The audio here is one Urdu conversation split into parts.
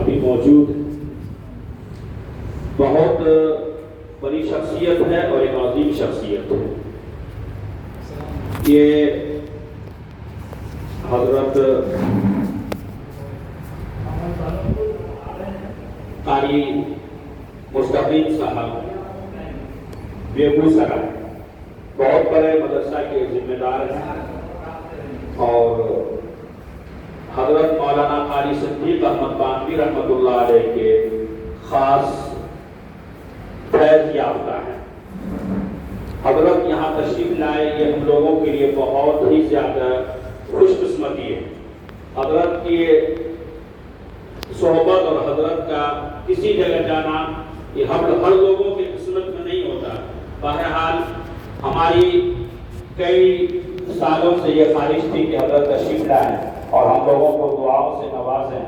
ابھی موجود ہے. بہت بڑی شخصیت ہے اور ایک عظیم شخصیت ہے. یہ حضرت قاری مستقیم صاحب بیگوسرا بہت بڑے مدرسہ کے ذمہ دار ہیں اور حضرت مولانا قاری صدیق احمد بانوی رحمۃ اللہ علیہ کے خاص فیض یافتہ ہیں. حضرت یہاں تشریف لائے یہ ہم لوگوں کے لیے بہت ہی زیادہ خوش قسمتی ہے. حضرت کی صحبت اور حضرت کا کسی جگہ جانا یہ ہر لوگوں کی قسمت میں نہیں ہوتا. بہرحال ہماری کئی سالوں سے یہ خواہش تھی کہ حضرت تشریف لائیں اور ہم لوگوں کو دعاؤں سے نوازیں.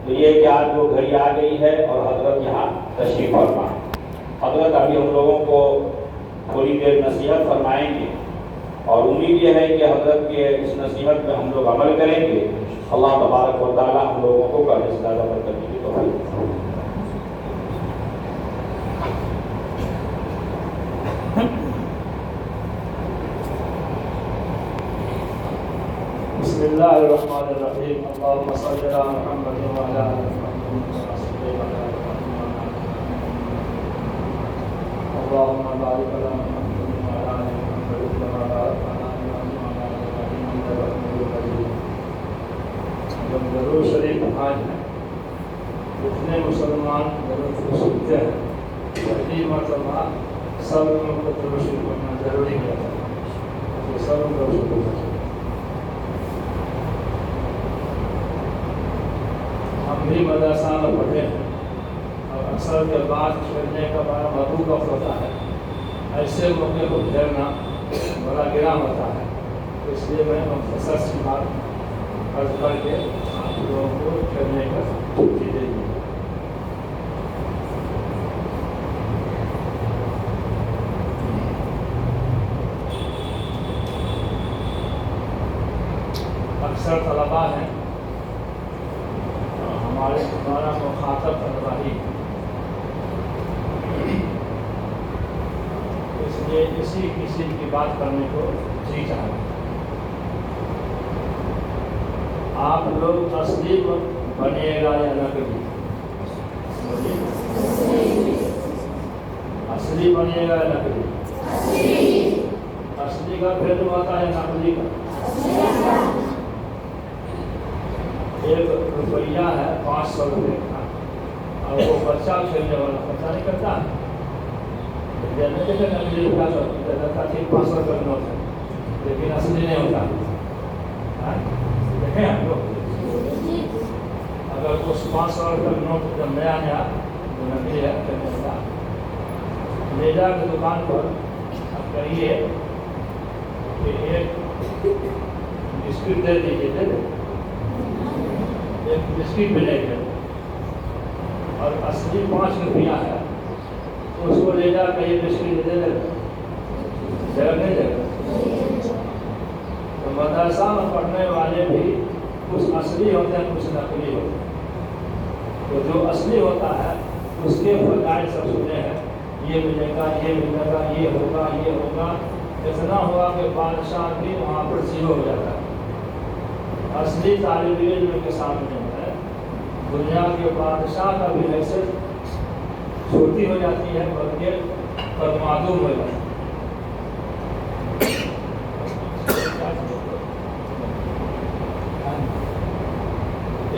تو یہ کہ آج وہ گھڑی آ گئی ہے اور حضرت یہاں تشریف فرما. حضرت ابھی ہم لوگوں کو تھوڑی دیر نصیحت فرمائیں گے اور امید یہ ہے کہ حضرت کے اس نصیحت پہ ہم لوگ عمل کریں گے. اللہ تبارک و تعالی ہم لوگوں کو کل سے زیادہ برکت کی توفیق. بسم اللہ الرحمن الرحیم. اللهم صل علی محمد وعلی آل محمد اللهم بارک علی محمد وعلی آل محمد كما باركت على ابراہیم وعلى آل ابراہیم جب درود شریف آج ہے جتنے مسلمان درود شریف سنتے ہیں پہلی مرتبہ سب لوگوں کو درود شریف پڑھنا ضروری ہے. سب لوگ درود شریف پڑھنا چاہیے. ہم بھی مدرسہ میں پڑھے ہیں اور اکثر کے بعد چھوڑنے کا بڑا محبوب ہوتا ہے. ایسے موقع کو پھیرنا بڑا گرا ہوتا ہے. اس لیے میں مختصر سی بات عرض کر کے آپ لوگوں کو پھیرنے کا چھٹی دے دی. اکثر طلباء ہیں ہمارا مخاطب طلباء ہی، اس لیے کسی کی بات کرنے کو جی چاہے. آپ لوگ اصلی بنیے گا یا نقلی؟ اصلی بنیے گا یا نقلی؟ اصلی کا پھر ہوتا ہے نقلی کا. ایک روپیہ ہے 500 روپے کا اور وہ بچہ کھیلنے والا خرچہ نہیں کرتا ہے. نقلی روپیہ کا 500 روپے کا نوٹ ہے لیکن اصلی نہیں ہوتا. دیکھیں ہم لوگ اگر اس 500 روپے کا نوٹ جب نیا تو نقلی ہے پھر نہیں ہوتا. لے جا کے دکان پر اب کہیے کہ ایک بسکٹ دے دیجیے، دے دیں ایک بسکٹ ملے گا اور اصلی 5 روپیہ ہے تو اس کو لے جا کے یہ بسکٹ دے دے جگہ نہیں دے گا. تو مدرسہ میں پڑھنے والے بھی کچھ اصلی ہوتے ہیں کچھ نقلی ہوتے ہیں. تو جو اصلی ہوتا ہے اس کے فضائل سب سنے ہیں. یہ ملے گا، یہ ملے گا، یہ ہوگا، یہ ہوگا. اتنا ہوا کہ بادشاہ بھی وہاں پر زیرو ہو جاتا ہے. اصلی طالب علم کے سامنے ہے دنیا کے بادشاہ کا بھی حیثیت چھوٹی ہو جاتی ہے بلکہ معدوم ہو جاتی ہے.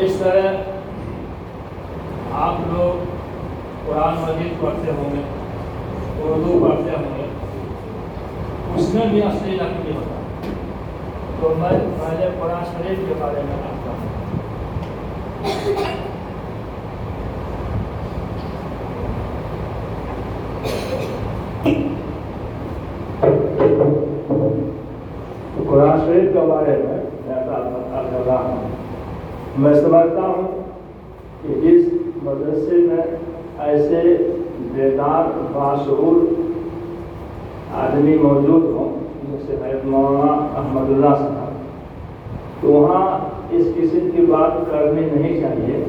اس طرح آپ لوگ قرآن مجید پڑھتے ہوں گے، اردو پڑھتے ہوں گے، اس میں بھی اصلی نقلی ہوتا ہے. تو میں پہلے قرآن شریف کے بارے میں بات کروں. قرآن شریف کے بارے میں میں سمجھتا ہوں کہ جس مدرسے میں ایسے بیدار باشعور آدمی موجود ہوں جیسے حضرت مولانا احمد اللہ صاحب، تو وہاں اس قسم کی بات کرنی نہیں چاہیے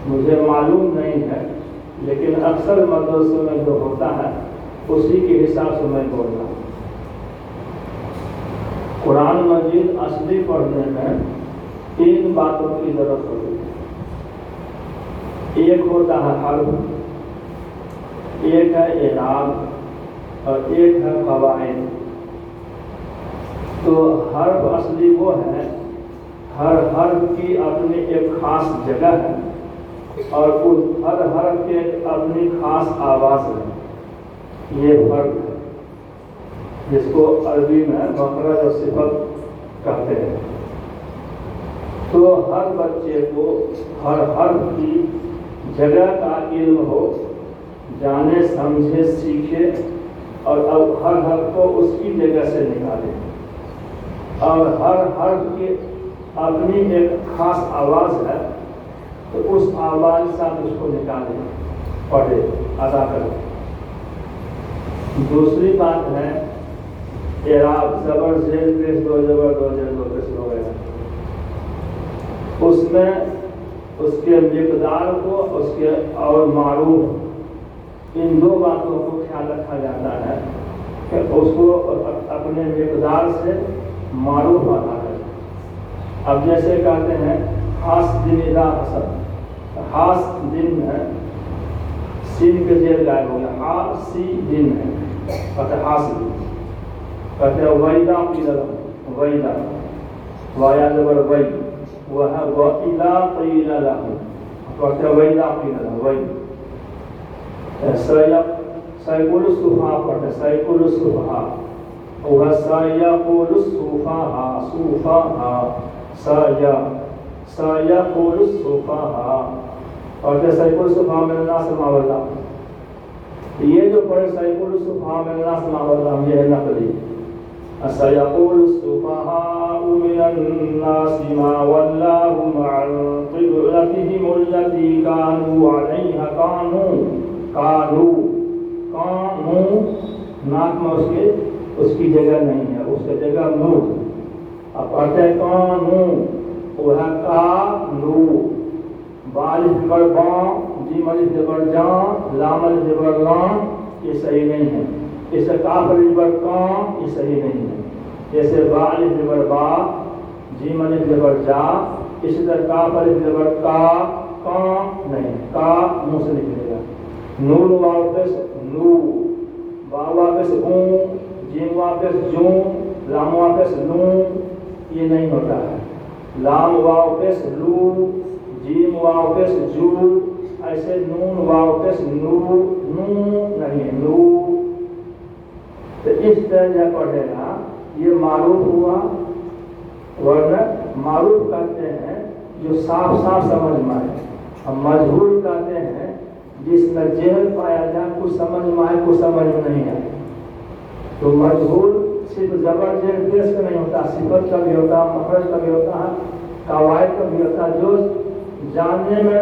مجھے معلوم نہیں ہے، لیکن اکثر مدرسوں میں جو ہوتا ہے اسی کے حساب سے میں بول رہا ہوں۔ قرآن مجید اصلی پڑھنے میں 3 باتوں کی ضرورت ہوتی ہے۔ ایک ہوتا ہے حرف، ایک ہے اعراب اور ایک ہے قواعد۔ تو حرف اصلی وہ ہے، ہر حرف کی اپنی ایک خاص جگہ ہے اور اس ہر حرف کی اپنی خاص آواز ہے۔ یہ فرق ہے جس کو عربی میں مخرج اور صفت کہتے ہیں۔ تو ہر بچے کو ہر حرف کی جگہ کا علم ہو، جانے سمجھے سیکھے اور اب ہر حرف کو اس کی جگہ سے نکالے، اور ہر حرف کی اپنی ایک خاص آواز ہے تو اس آواز کے ساتھ اس کو نکالے، پڑھے، ادا کرے۔ دوسری بات ہے اعراب، زبر زیر پیش دو زبر دو زیر دو پیش وغیرہ۔ اس میں اس کے مقدار کو اس کے اور معروف، ان 2 باتوں کو خیال رکھا جاتا ہے کہ اس کو اپنے مقدار سے معروف ادا کرے۔ اب جیسے کہتے ہیں خاص دن اذا حسن، خاص دن ہے، سین کے زیر غائب ہو گیا، خاص دن ہے، کہتے خاص دن، کہتے ہیں ویدا قیل، ویدا وایا زبر وی، وہ ہے وَإِذَا قِيلَ لَهُمْ، کہتے ہیں وَإِذَا قِيلَ لَهُمْ۔ سَيَقُولُ السُّفَهَاءُ پڑھتے ہیں سَيَقُولُ السُّفَهَاءُ، وہ سَيَقُولُ السُّفَهَاءُ، سُفَهَاء، سَيَقُولُ السُّفَهَاءُ، پڑھتے ہیں سَيَقُولُ السُّفَهَاءُ مِنَ النَّاسِ مَا وَلَّاهُمْ۔ یہ جو پڑھے سَيَقُولُ السُّفَهَاءُ مِنَ النَّاسِ مَا وَلَّاهُمْ، یہ ہے نقلی۔ سَيَقُولُ السُّفَهَاءُ مِنَ النَّاسِ مَا وَلَّاهُمْ عَنْ قِبْلَتِهِمُ الَّتِي كَانُوا عَلَيْهَا، کانو ناک میں اس کی جگہ نہیں ہے، اس کی جگہ نور۔ اب پڑھتے ہیں کانو، وہ ہے کانو، با الف زبر با، جیم الف زبر جان، لام الف زبر لام، یہ صحیح نہیں ہے۔ جیسے کاف الف زبر کام، یہ صحیح نہیں ہے۔ جیسے با الف زبر با، جیم الف زبر جا، اسی طرح کاف الف زبر کا، کام نہیں، کا منہ سے نکلے گا۔ نور واپس نو، با واپس اون، جیم واپس جون، لام واپس نو، یہ نہیں ہوتا ہے۔ لام واپس لو، جیم واپس جو، ایسے نون واپس نو، نو نہیں نو۔ تو اس طرح پڑھے گا، یہ معروف ہوا، ورنہ معروف کہتے ہیں جو صاف صاف سمجھ میں آئے، ہم مجہول کہتے ہیں جس میں جہل پایا جائے، کچھ سمجھ میں آئے کچھ سمجھ میں نہیں آئے۔ تو مجہول صرف زبر زیر پیش کا نہیں ہوتا، صفت کا بھی ہوتا، مخرج کا بھی ہوتا ہے، قواعد کا بھی ہوتا ہے۔ جو جاننے میں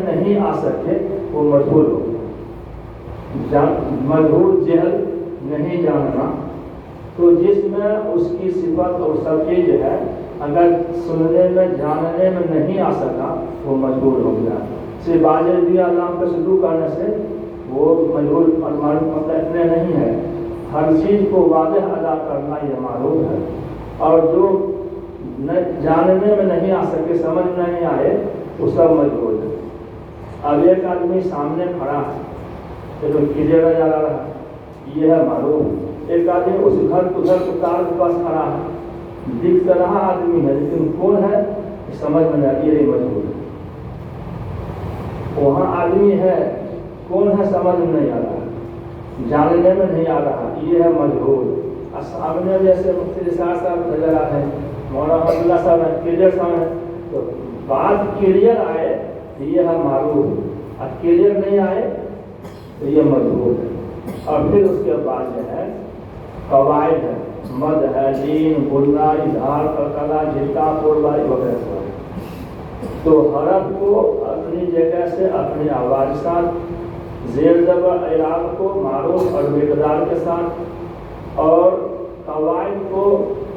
نہیں آ سکے وہ مجہول ہو گیا۔ مجہول جہل نہیں جاننا، تو جس میں اس کی صفت اور سب چیز ہے، اگر سننے میں جاننے میں نہیں آ سکا وہ مجہول ہو گیا۔ صرف باجر بھی علام کا سلوک کرنے سے وہ مجہول مطلب اتنے نہیں ہے۔ ہر چیز کو واضح ادا کرنا یہ معروف ہے، اور جو جاننے میں نہیں آ سکے، سمجھ نہیں آئے، وہ سب مجہول ہے۔ اب ایک آدمی سامنے کھڑا ہے، تو کلیئر جا رہا ہے، یہ ہے معروف۔ ایک آدمی اس گھر تار کے پاس کھڑا ہے، دکھ تو رہا آدمی ہے لیکن کون ہے سمجھ میں نہیں، یہ مجہول ہے۔ وہاں آدمی ہے، کون ہے سمجھ میں نہیں آ رہا، جاننے میں نہیں آ رہا، یہ ہے مجہول۔ سامنے جیسے مفتی نثار صاحب نظر آتے ہیں، مولانا عبداللہ صاحب ہیں، کلیئر صاحب ہیں، تو بات کلیئر آئے یہ ہے معروف، اور کلیئر نہیں آئے تو یہ مجہول ہے۔ اور پھر اس کے بعد جو ہے قواعد ہے، مد ہے، لین، غنہ، اظہار، قلقلہ، جھٹکا، پوروائی وغیرہ۔ تو حرف کو اپنی جگہ سے اپنی آواز کے ساتھ، زیر زبر اعراب کو معروف اور مقدار کے ساتھ، اور قواعد کو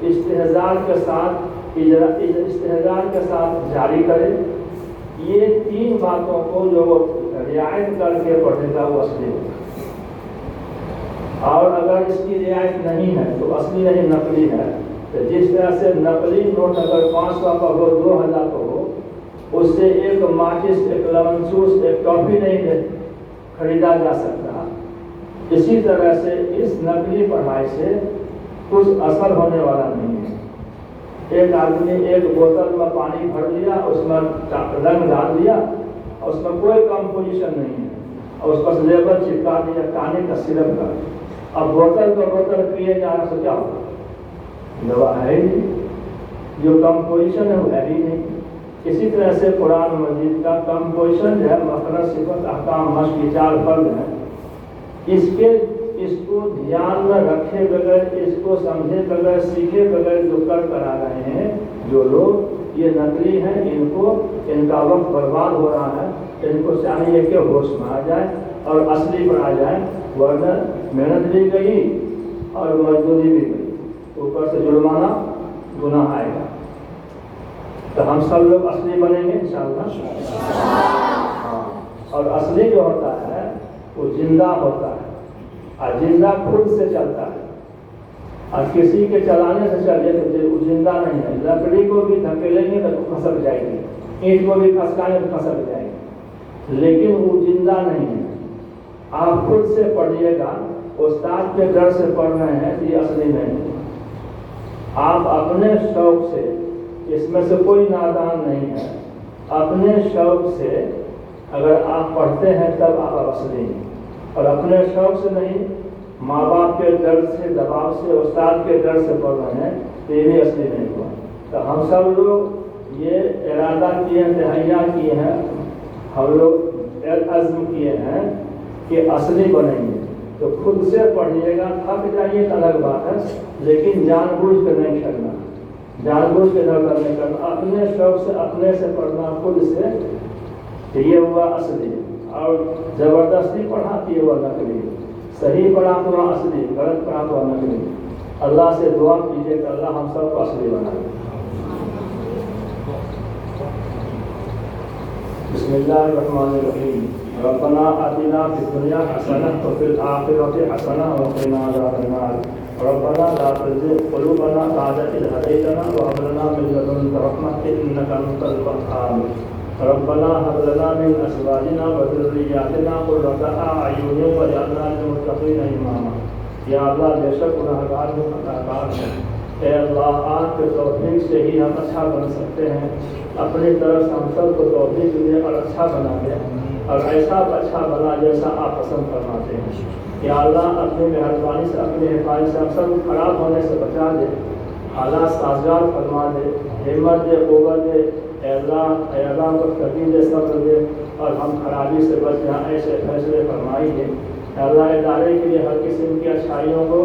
استحضار کے ساتھ جاری کرے۔ یہ تین باتوں کو جو رعایت کر کے پڑھے گا وہ اصلی ہوگا، اور اگر اس کی رعایت نہیں ہے تو اصلی نہیں نقلی ہے۔ تو جس طرح سے نقلی نوٹ اگر 500 کا ہو 2000 کا ہو، اس سے ایک ماچس، ایک لیمن جوس، ایک ٹافی نہیں خریدا جا سکتا، اسی طرح سے اس نقلی پڑھائی سے کچھ اثر ہونے والا نہیں ہے۔ ایک آدمی ایک بوتل میں پانی بھر لیا، اس میں رنگ ڈال دیا، اور اس میں کوئی کمپوزیشن نہیں ہے، اور اس پر لیبل چپکا دیا کھانے کا سرپ کا، اب بوتل کا بوتل پیے جانے سے کیا ہوگا؟ دوا ہے ہی نہیں، جو کمپوزیشن ہے وہ ہے ہی نہیں۔ اسی طرح سے قرآن مجید کا کمپوزیشن جو ہے مخرج، صفت، احکام، مشق، 4 فرض ہیں، اس کو دھیان میں رکھے بغیر، اس کو سمجھے بغیر، سیکھے بغیر جو کر آ رہے ہیں جو لوگ، یہ نقلی ہیں، ان کا وقت برباد ہو رہا ہے۔ ان کو چاہیے کہ ہوش میں آ جائے اور اصلی پر آ جائے، ورنہ محنت بھی گئی اور مزدوری بھی گئی، اوپر سے جرمانہ، گناہ آئے گا۔ تو ہم سب لوگ اصلی بنیں گے انشاءاللہ۔ اور اصلی جو ہوتا ہے وہ زندہ ہوتا ہے، اور زندہ خود سے چلتا ہے، اور کسی کے چلانے سے چلے تو وہ زندہ نہیں ہے۔ لکڑی کو بھی دھکیلیں گے تو پھسک جائے گی، اینٹ کو بھی کھسکائیں تو پھسک جائے گی، لیکن وہ زندہ نہیں ہے۔ آپ خود سے پڑھیے گا، استاد کے ڈر سے پڑھ رہے ہیں تو یہ اصلی نہیں ہے۔ آپ اپنے شوق سے، اس میں سے کوئی نادان نہیں ہے، اپنے شوق سے اگر آپ پڑھتے ہیں تب آپ اصلی ہیں، اور اپنے شوق سے نہیں، ماں باپ کے ڈر سے، دباؤ سے، استاد کے ڈر سے پڑھ رہے ہیں تو یہ بھی اصلی نہیں ہوا۔ تو ہم سب لوگ یہ ارادہ کیے ہیں، تہیا کیے ہیں، ہم لوگ عزم کیے ہیں کہ اصلی بنیں گے۔ تو خود سے پڑھیے گا، تھک جائیے تو الگ بات ہے، لیکن جان بوجھ کے نہیں کرنا، جان بوجھ کے نہیں کرنا، اپنے شوق سے، اپنے سے پڑھنا، خود سے، یہ ہوا اصلی۔ اور زبردستی پڑھاتی ہے وہ نقلی، صحیح پڑھا تو وہ اصلی، غلط پڑھا تو وہ نقلی۔ اللہ سے دعا کیجیے کہ اللہ ہم سب کو اصلی بنائے۔ بسم اللہ الرحمن الرحیم۔ ربنا آتنا فی الدنیا حسنہ وفی الآخرۃ حسنہ وقنا عذاب النار۔ ربنا لا تزغ قلوبنا بعد إذ هديتنا وهب لنا من لدنك رحمة إنك أنت الوهاب۔ ربنا هب لنا من ازواجنا وذرياتنا قرة اعین واجعلنا للمتقین اماما۔ یا اللہ بے شک گنہگار و خطاکار ہیں، اے اللہ آپ کے توفیق سے ہی ہم اچھا بن سکتے ہیں، اپنی طرف سے ہم سب کو توفیق دے اور اچھا بنا دے، اور ایسا اچھا بنا جیسا آپ پسند فرماتے ہیں۔ یا اللہ اپنی مہربانی سے، اپنی حفاظت سے ہم سب خراب ہونے سے بچا دے، حالات سازگار فرما دے، ہمت دے، قوت دے، اے اللہ کو تقدیر دے، صبر دے، اور ہم خرابی سے بچ جائیں، ایسے فیصلے فرمائیے۔ اے اللہ ادارے کے لیے ہر قسم کی اچھائیوں کو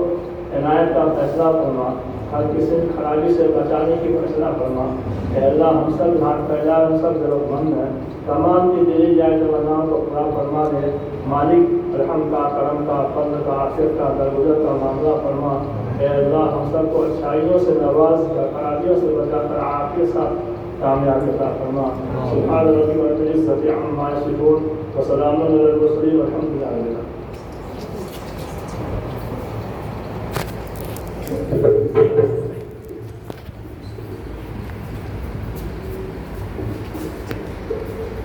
عنایت کا فیصلہ فرما، ہر قسم کی خرابی سے بچانے کی فیصلہ فرما۔ اے اللہ ہم سب گھاٹ پھیلا، ہم سب ضرورت مند ہیں، تمام کی دلی جائز بناؤ کو پورا فرما دے۔ مالک رحم کا، کرم کا، فضل کا، عافیت کا، درگزر کا معاملہ فرما۔ اے اللہ ہم سب کو اچھائیوں سے نواز کر، خرابیوں سے بچا کر آپ کے ساتھ کامیابی عطا فرما۔ سبحان ربک رب العزۃ عما یصفون وسلام علی المرسلین والحمد للہ رب العالمین۔